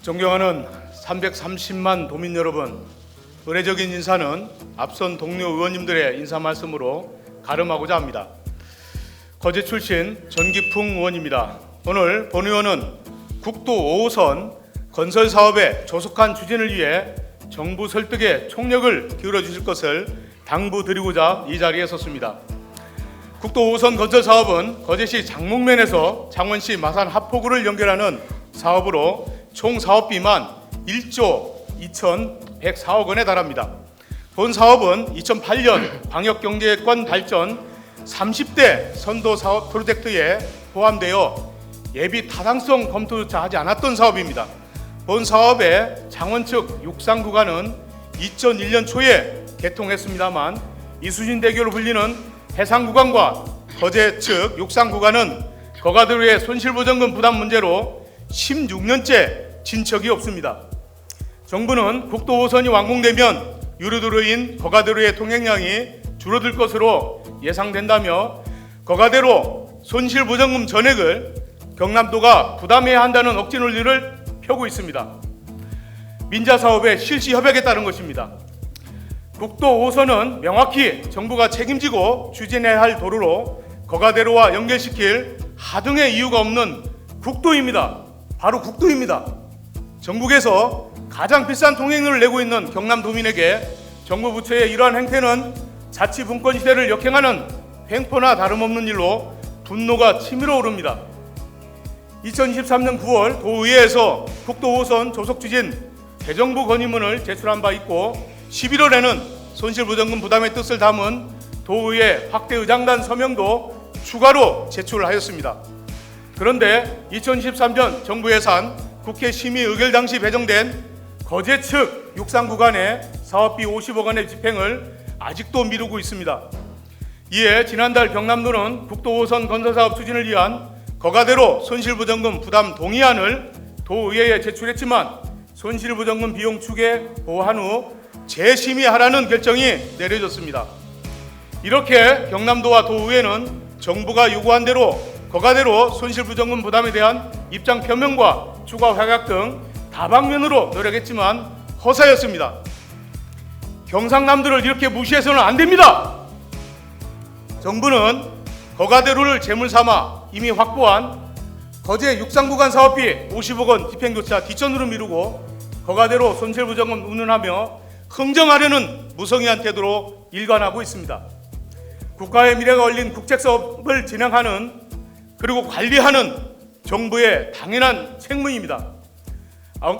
존경하는 330만 도민 여러분, 의례적인 인사는 앞선 동료 의원님들의 인사 말씀으로 가름하고자 합니다. 거제 출신 전기풍 의원입니다. 오늘 본 의원은 국도 5호선 건설 사업의 조속한 추진을 위해 정부 설득에 총력을 기울여 주실 것을 당부드리고자 이 자리에 섰습니다. 국도 5호선 건설 사업은 거제시 장목면에서 창원시 마산 합포구를 연결하는 사업으로 총 사업비만 1조 2,104억 원에 달합니다. 본 사업은 2008년 광역경제권 발전 30대 선도 사업 프로젝트에 포함되어 예비 타당성 검토조차 하지 않았던 사업입니다. 본 사업의 창원 측 육상 구간은 2001년 초에 개통했습니다만 이수진대교로 불리는 해상 구간과 거제 측 육상 구간은 거가대로의 손실보전금 부담 문제로 16년째 진척이 없습니다. 정부는 국도 5호선이 완공되면 유료도로인 거가대로의 통행량이 줄어들 것으로 예상된다며 거가대로 손실보전금 전액을 경남도가 부담해야 한다는 억지 논리를 펴고 있습니다. 민자사업의 실시 협약에 따른 것입니다. 국도 5호선은 명확히 정부가 책임지고 추진해야 할 도로로 거가대로와 연결시킬 하등의 이유가 없는 국도입니다. 바로 국도입니다. 전국에서 가장 비싼 통행료를 내고 있는 경남도민에게 정부 부처의 이러한 행태는 자치분권 시대를 역행하는 횡포나 다름없는 일로 분노가 치밀어 오릅니다. 2023년 9월 도의회에서 국도 5호선 조속 추진 대정부 건의문을 제출한 바 있고 11월에는 손실보전금 부담의 뜻을 담은 도의회 확대 의장단 서명도 추가로 제출하였습니다. 그런데 2013년 정부 예산 국회 심의 의결 당시 배정된 거제 측 육상 구간의 사업비 50억 원의 집행을 아직도 미루고 있습니다. 이에 지난달 경남도는 국도 5호선 건설 사업 추진을 위한 거가대로 손실보전금 부담 동의안을 도의회에 제출했지만 손실보전금 비용 추계 보완 후 재심의하라는 결정이 내려졌습니다. 이렇게 경남도와 도의회는 정부가 요구한 대로 거가대로 손실보전금 부담에 대한 입장 표명과 추가 협약 등 다방면으로 노력했지만 허사였습니다. 경상남도를 이렇게 무시해서는 안 됩니다. 정부는 거가대로를 재물 삼아 이미 확보한 거제 육상구간 사업비 50억 원 집행조차 뒷전으로 미루고 거가대로 손실보전금 운운하며 흥정하려는 무성의한 태도로 일관하고 있습니다. 국가의 미래가 걸린 국책사업을 진행하는 그리고 관리하는 정부의 당연한 책무입니다.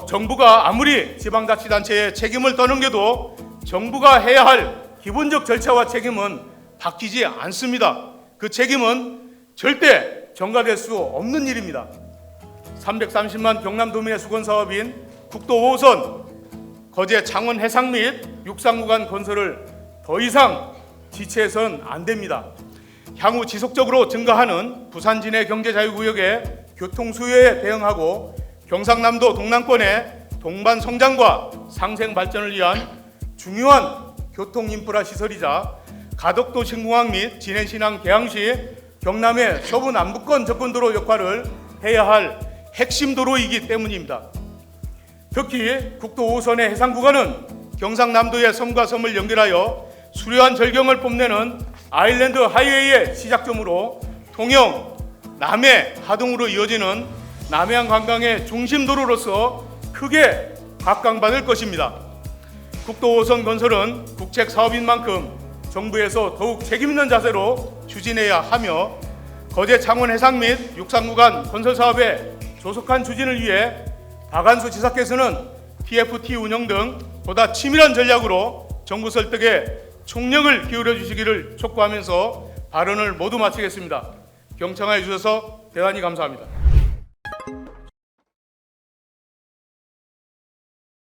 정부가 아무리 지방자치단체에 책임을 떠넘겨도 정부가 해야 할 기본적 절차와 책임은 바뀌지 않습니다. 그 책임은 절대 전가될 수 없는 일입니다. 330만 경남도민의 수건사업인 국도 5호선 거제 창원 해상 및 육상구간 건설을 더 이상 지체해서는 안 됩니다. 향후 지속적으로 증가하는 부산 진해 경제자유구역의 교통수요에 대응하고 경상남도 동남권의 동반 성장과 상생 발전을 위한 중요한 교통인프라 시설이자 가덕도 신공항 및 진해신항 개항시 경남의 서부 남부권 접근도로 역할을 해야 할 핵심 도로이기 때문입니다. 특히 국도 5호선의 해상 구간은 경상남도의 섬과 섬을 연결하여 수려한 절경을 뽐내는 아일랜드 하이웨이의 시작점으로 통영, 남해, 하동으로 이어지는 남해안 관광의 중심 도로로서 크게 각광받을 것입니다. 국도 5호선 건설은 국책 사업인 만큼 정부에서 더욱 책임있는 자세로 추진해야 하며 거제 창원 해상 및 육상구간 건설 사업의 조속한 추진을 위해 박한수 지사께서는 TFT 운영 등 보다 치밀한 전략으로 정부 설득에 총력을 기울여 주시기를 촉구하면서 발언을 모두 마치겠습니다. 경청하여 주셔서 대단히 감사합니다.